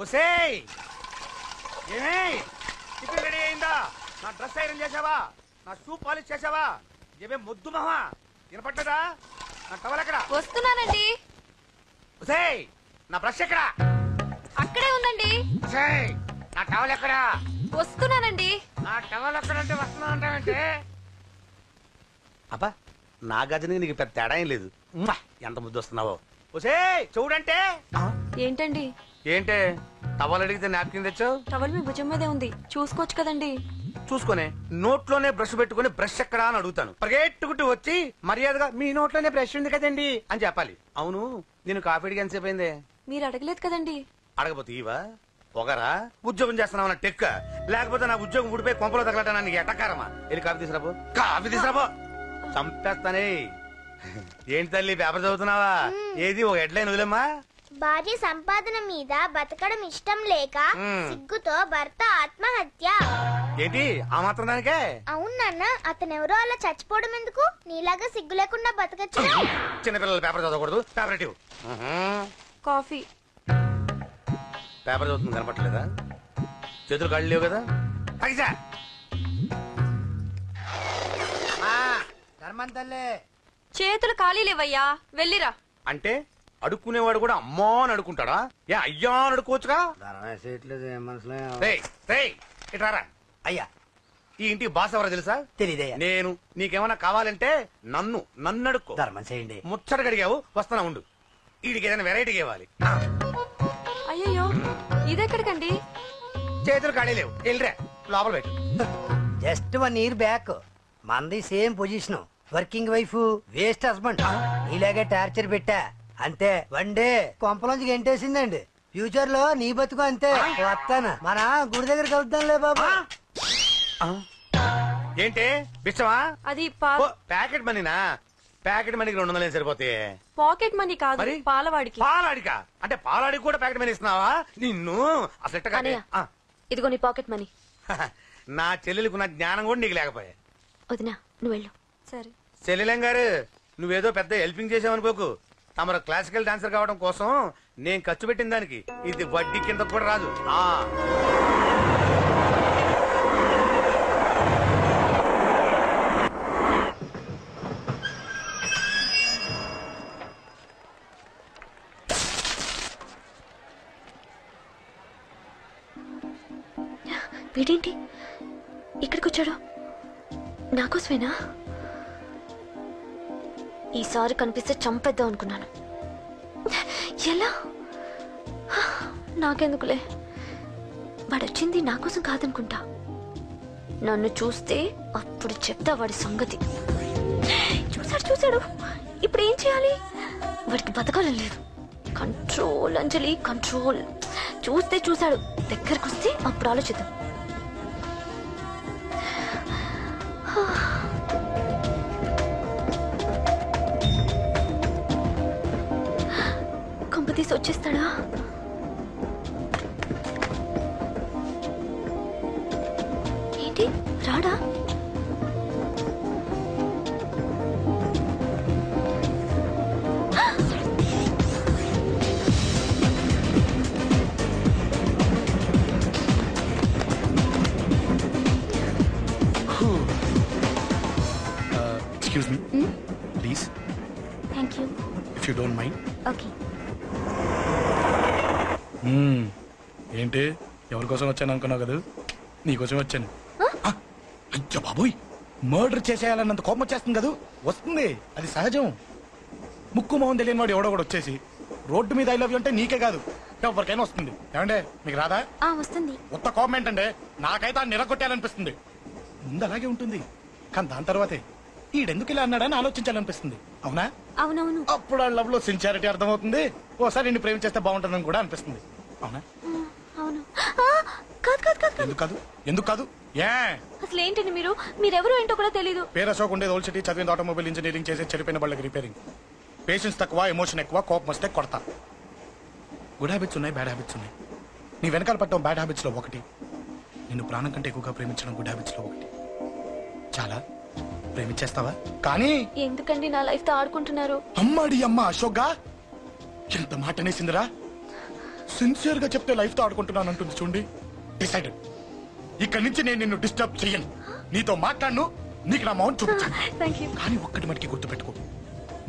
ఒసేయ్ ఏమే tiffin ready అయిందా? నా డ్రెస్ ఐరన్ చేసావా? నా షూ పాలిష్ చేసావా? ఏమే మొద్దు మహా వినపట్టదా? నా టవల్ ఎక్కడ? వస్తున్నానండి. ఒసేయ్ నా బ్రష్ ఎక్కడ? అక్కడే ఉందండి. ఒసేయ్ నా టవల్ ఎక్కడ? వస్తున్నానండి. నా టవల్ ఎక్కడంటే వస్తున్నా అంటావంటే? అబ్బా నా గజనికి నీకు పెద్ద తేడా ఏం లేదు. ఎంత ముద్దు వస్తున్నావో. ఒసేయ్ చూడంటే. ఏంటండి? ఏంటే టవల్ అడిగితే నాప్కిన్ తెచ్చావు? టవల్ మీ భుజం మీదే ఉంది, చూసుకోవచ్చు కదండి. చూసుకునే నోట్లోనే బ్రష్ పెట్టుకుని బ్రష్ ఎక్కడా అని అడుగుతాను. పరిగెట్టుకుంటూ వచ్చి మర్యాదగా మీ నోట్లోనే బ్రష్ ఉంది కదండి అని చెప్పాలి. అవును నేను కాఫీ అడిగి ఎంతసేపు అయిందే? మీరు అడగలేదు కదండి. అడగపోతే ఇవా పొగరా? ఉద్యోగం చేస్తున్నావు టెక్క, లేకపోతే నా ఉద్యోగం ఊడిపోయి కొంపలో తగలటా నీకు ఎట్టకారమా? వెళ్ళి కాఫీ తీసుకురాబో. కాఫీ తీసుకురాబో. చంపేస్తానే. ఏంటి తల్లి పేపర్ చదువుతున్నావా? ఏది ఒక హెడ్లైన్ వదిలేమ్మా. భార్య సంపాదన మీద బతకడం ఇష్టం లేక సిగ్గుతో భర్త ఆత్మహత్య. ఏంటి ఆ మాత్రం దానికే? అవును నాన్న, అతనెవరో అలా చచ్చిపోవడం ఎందుకు? నీలాగా సిగ్గు లేకుండా బతకచ్చు. చిన్నపిల్లలు పేపర్ చదవకూడదు. పేపర్ ఇవ్వు. కాఫీ. పేపర్ చదువుతుంది కనపట్లేదా? చేతులు కాళ్ళు లేవు కదా? అగిసా చేతులు ఖాళీ లేవయ్యా, వెళ్ళిరా. అంటే అడుక్కునేవాడు కూడా అమ్మా అని అడుకుంటాడా? ఏ అయ్యా అని అడుకోవచ్చుగా? ఇట్రారా అయ్యా. ఈ ఇంటికి బాస్ ఎవరో తెలుసా? తెలీదయ్యా. నేను. నీకేమన్నా కావాలంటే నన్ను అడుక్కో. ధర్మం చేయండి. ముచ్చట అడిగావు, వస్తానా ఉండు. వీడికి ఏదైనా వెరైటీగా ఇవ్వాలి. అయ్యయ్యో ఇదెక్కడికండి? చేతులు ఖాళీ లేవు, వెళ్ళిరా లోపల పెట్టు. జస్ట్ 1 year బ్యాక్ మంది same position. Working wife, waste husband. ఇలాగే టార్చర్ పెట్టా అంతే. 1 day కొంపలోంచి గంటేసిందండి. ఫ్యూచర్ లో నీ బతుకు అంతే. వస్తాను, మన గుడి దగ్గర కలుద్దాంలే బాబా. ఏంటి బిచ్చమా? అది ప్యాకెట్ మనీనా? ప్యాకెట్ మనీకి 200 సరిపోతాయి. పాకెట్ మనీ కాదు, పాలవాడికి. పాలాడికా? అంటే పాలాడికి కూడా ప్యాకెట్ మనీ ఇస్తున్నావా? నిన్ను అసలు ఇదిగో నీ పాకెట్ మనీ. నా చెల్లెలకు నా జ్ఞానం కూడా నీకు లేకపోయా. వదినా నువ్వు వెళ్ళు. సరే చెల్లెలం గారు, నువ్వేదో పెద్ద హెల్పింగ్ చేసావనుకోకు. తమరు క్లాసికల్ డాన్సర్ కావడం కోసం నేను ఖర్చు పెట్టిన దానికి ఇది వడ్డీ కింద కూడా రాదు. వీడేంటి ఇక్కడికి వచ్చాడు? నాకోసమేనా? ఈసారి కనిపిస్తే చంపేద్దాం అనుకున్నాను. ఎలా? నాకెందుకులే, వాడొచ్చింది నా కోసం కాదనుకుంటా. నన్ను చూస్తే అప్పుడు చెప్తా వాడి సంగతి. చూశాడు. ఇప్పుడు ఏం చేయాలి? వాడికి బతకాలని లేదు. కంట్రోల్ అంజలి, కంట్రోల్. చూశాడు, దగ్గరకు వస్తే అప్పుడు ఆలోచిద్దాం. కంపతీసి వచ్చేస్తాడా? ఏంటి రాడా? Excuse me, please. Thank you. If you don't mind. Okay. ఏంటి ఎవరి కోసం వచ్చాను అనుకున్నావు కదా? నీకోసం వచ్చాను. అయ్యో బాబోయ్, మర్డర్ చేసేయాలన్నంత కోపం వచ్చేస్తుంది కదా? వస్తుంది, అది సహజం. ముక్కు మొహం తెలియని వాడు ఎవడో కూడా వచ్చేసి రోడ్డు మీద ఐ లవ్ యూ అంటే నీకే కాదు ఎవరికైనా వస్తుంది. ఏమంటే మీకు రాదా? వస్తుంది. కొత్త కోపం ఏంటంటే నాకైతే ఆ నిరగొట్టాలనిపిస్తుంది. ముందు అలాగే ఉంటుంది, కానీ దాని తర్వాతే ఈడెందుకు ఇలా అన్నాడని ఆలోచించాలనిపిస్తుంది. అవునా? అవునవును. అప్పుడు ఆ లవ్ లో సిన్సియారిటీ అర్థమవుతుంది. ఓసారి నిన్ను ప్రేమించేస్తే బాగుంటుందని కూడా అనిపిస్తుంది. అవునా? అవును. ఎందుకు కాదు? ఏ అసలు ఏంటండి మీరెవరు ఏంటో కూడా తెలీదు. పేరు అశోక్, ఉండేది ఓల్డ్ సిటీ, చదివింది ఆటోమొబైల్ ఇంజనీరింగ్, చేసి చెడిపోయిన వాళ్ళకి రిపేరింగ్. పేషెన్స్ తక్కువ, ఎమోషన్ ఎక్కువ, కోపం వస్తే కొడతా. గుడ్ హ్యాబిట్స్ ఉన్నాయి, బ్యాడ్ హ్యాబిట్స్ ఉన్నాయి. నీ వెనకాల పట్టడం బ్యాడ్ హ్యాబిట్స్ లో ఒకటి, నిన్ను ప్రాణం కంటే ఎక్కువగా ప్రేమించడం గుడ్ హ్యాబిట్స్ లో ఒకటి. చాలా ప్రేమించేస్తావా? కానీ ఎందుకండి నా లైఫ్ తో ఆడుకుంటున్నారు? అమ్మాడి అమ్మ అశోక్గా ఎంత మాట అనేసిందిరా. సిన్సియర్ గా చెప్తే లైఫ్ తో ఆడుకుంటున్నాను అంటుంది చూడండి. డిసైడెడ్. ఇక్కడి నుంచి నేను నిన్ను డిస్టర్బ్ చెయ్యను. నీతో మాట్లాడను, నీకు నా మౌన్ చూపించాను. Thank you. కానీ ఒక్కటి మటుకి గుర్తుపెట్టుకో,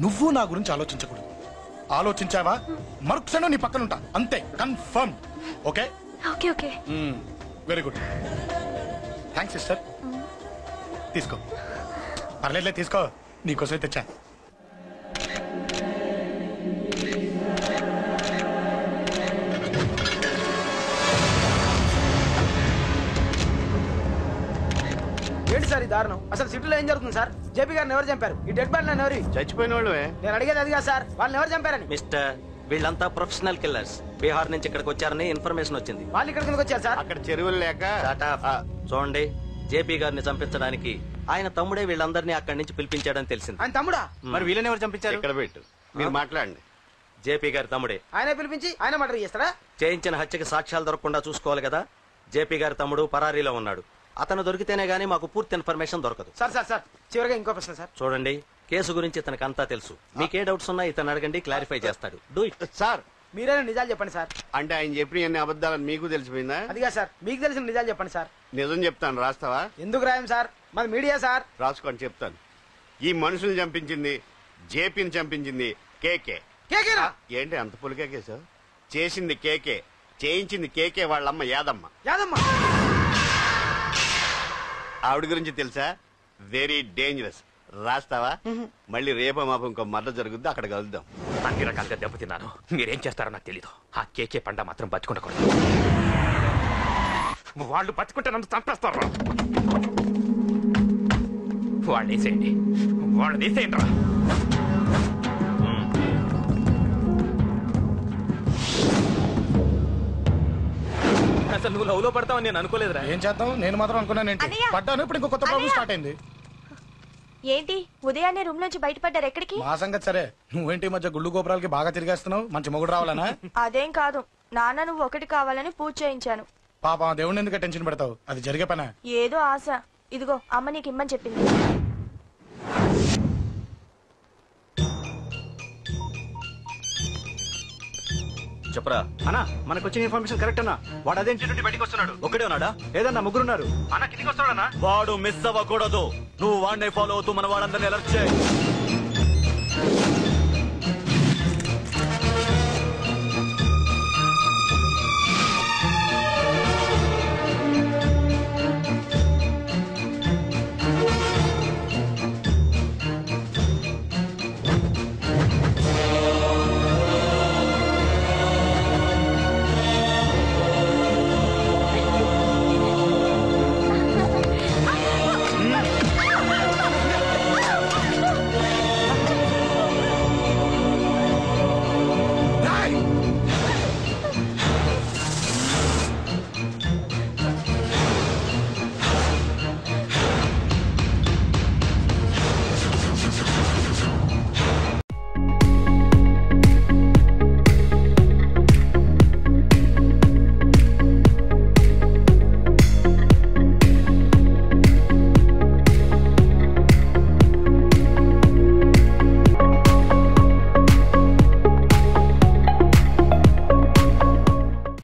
నువ్వు నా గురించి ఆలోచించకూడదు. ఆలోచించావా మరుక్షణం నీ పక్కన ఉంటా, అంతే. Confirm. Okay okay okay. Very good. Thanks sister. తీసుకో. పర్లేదులే, తీసుకో. నీకోసమే తెచ్చా. ఏంటి సార్ ఈ దారుణం? అసలు సిటీలో ఏం జరుగుతుంది సార్? జేపీ గారిని ఎవరు చంపారు? ఈ డెడ్ బాడీ ఎవరు? చచ్చిపోయిన వాళ్ళు నేను అడిగేది అది కాదు సార్, వాళ్ళని ఎవరు చంపారని. మిస్టర్, వీళ్ళంతా ప్రొఫెషనల్ కిల్లర్స్. బీహార్ నుంచి ఇక్కడికి వచ్చారని ఇన్ఫర్మేషన్ వచ్చింది. వాళ్ళు ఇక్కడ కిందకి వచ్చారు సార్. అక్కడ చెరువులు లేక Shut up. చూడండి, జేపీ గారిని చంపించడానికి ఆయన తమ్ముడే వీళ్ళందరినీ అక్కడి నుంచి పిలిపించాడని తెలిసింది. ఆయన తమ్ముడా? మరి వీళ్ళని ఎవరు చంపించారు? ఇక్కడ పెట్టు, మీరు మాట్లాడండి. జేపీ గారి తమ్ముడే. ఆయన పిలిపించి ఆయన మర్డర్ చేస్తారా? చేయించిన హత్యకి సాక్ష్యాలు దొరకకుండా చూసుకోవాలి కదా. జేపీ గారి తమ్ముడు పరారీలో ఉన్నాడు. అతను దొరికితేనే గానీ మాకు పూర్తి ఇన్ఫర్మేషన్ దొరకదు. సార్ సార్ సార్ చివరిగా ఇంకో ప్రశ్న సార్. చూడండి, కేసు గురించి ఇతనికి అంతా తెలుసు. మీకే డౌట్స్ ఉన్నా ఇతను అడగండి, క్లారిఫై చేస్తాడు. Do it. సార్ మీరైనా నిజాలు చెప్పండి సార్. అంటే ఆయన చెప్పిన అన్ని అబద్ధాలని మీకు తెలిసిపోయిందా? అదిగా సార్, మీకు తెలిసిన నిజాలు చెప్పండి సార్. నిజం చెప్తాను, రాస్తావా? ఎందుకు రాయం సార్, మాది మీడియా సార్. రాసుకోండి, చెప్తాను. ఈ మనుషుల్ని చంపించింది, జేపీని చంపించింది కేకే. కేకేనా? ఏంటి అంత పులికేకే సార్? చేసింది కేకే, చేయించింది కేకే వాళ్ళమ్మ యాదమ్మ. యాదమ్మ? ఆవిడ గురించి తెలుసా? Very dangerous. రాస్తావా? మళ్ళీ రేపో మాపం ఇంకో మర్ర జరుగుద్ది, అక్కడ కలుద్దాం. అన్ని రకాలుగా దెబ్బతిన్నాను. మీరేం చేస్తారో నాకు తెలీదు. ఆ కేకే పండ మాత్రం బతుకుండకూడదు. వాళ్ళు బతుకుంటే నన్ను చంపేస్తారు. వాళ్ళు వేసేయండి, వాళ్ళు తీసేయండి రా. అసలు నువ్వు లవ్ లో పడతావని నేను అనుకోలేదురా. ఏం చేద్దాం, నేను మాత్రం అనుకున్నాను. ఏంటి అన్నయ్య! పడ్డాను, ఇప్పుడు ఇంకో కొత్త ప్రాబ్లం స్టార్ట్ అయింది. ఏంటి ఉదయాన్నే రూమ్ నుంచి బయటపడ్డారు? ఎక్కడికి? మా సంగతి సరే, నువ్వేంటి ఈ మధ్య గుళ్ళు గోపురాలకి బాగా తిరిగేస్తున్నావు? మంచి మొగుడు రావాలనా? అదేం కాదు, నాన్న నువ్వు ఒకటి కావాలని పూజ చేయించాను. పాప దేవుడిని ఎందుకు టెన్షన్ పెడతావు? అది జరిగే పనా? ఏదో ఆశ. ఇదిగో అమ్మ నీకు ఇమ్మని చెప్పింది. చెప్పరా అన్నా, మనకు వచ్చిన ఇన్ఫర్మేషన్ కరెక్ట్ అన్నా. వాడు అదే ఇంటి నుండి బయటికి వస్తున్నాడు. ఒకడే ఉన్నాడా? ఏదన్నా ముగ్గురున్నారు. అన్న కిందికి వస్తాడన్నా. వాడు మిస్ అవ్వకూడదు. నువ్వు వాడిని ఫాలో అవుతూ మన వాళ్ళందరినీ అలర్ట్ చేయి.